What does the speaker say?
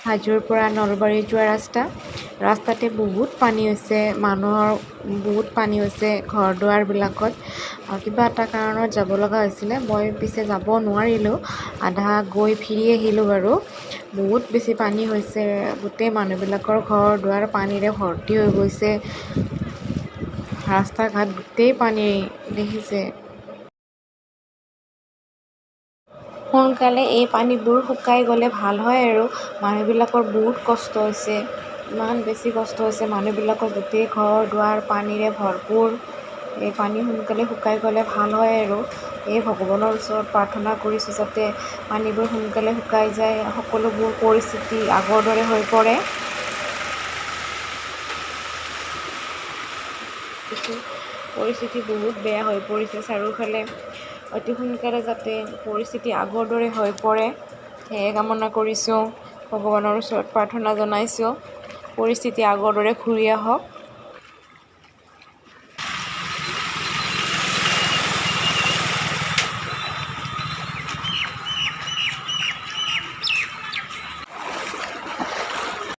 হাজোৰ পৰা নলবাৰী যোৱা ৰাস্তাতে বহুত পানী হৈছে, মানুহৰ বহুত পানী হৈছে ঘৰ দুৱাৰবিলাকত। কিবা এটা কাৰণত যাব লগা হৈছিলে, মই পিছে যাব নোৱাৰিলোঁ, আধা গৈ ফিৰি আহিলোঁ বাৰু। বহুত বেছি পানী হৈছে, গোটেই মানুহবিলাকৰ ঘৰ দুৱাৰ পানীৰে ভৰ্তি হৈ গৈছে, ৰাস্তা ঘাট গোটেই পানী দেখিছে। সোনকালে এই পানীবোৰ শুকাই গ'লে ভাল হয় আৰু মানুহবিলাকৰ বহুত কষ্ট হৈছে, ইমান বেছি কষ্ট হৈছে মানুহবিলাকৰ, গোটেই ঘৰ দুৱাৰ পানীৰে ভৰপূৰ। এই পানী সোনকালে শুকাই গ'লে ভাল হয় আৰু এই ভগৱানৰ ওচৰত প্ৰাৰ্থনা কৰিছোঁ যাতে পানীবোৰ সোনকালে শুকাই যায়, সকলোবোৰ পৰিস্থিতি আগৰ দৰে হৈ পৰে। পৰিস্থিতি বহুত বেয়া হৈ পৰিছে চাৰিওফালে, অতি সোনকালে যাতে পৰিস্থিতি আগৰ দৰে হৈ পৰে সেয়ে কামনা কৰিছোঁ, ভগৱানৰ ওচৰত প্ৰাৰ্থনা জনাইছোঁ, পৰিস্থিতি আগৰ দৰে ঘূৰি আহক।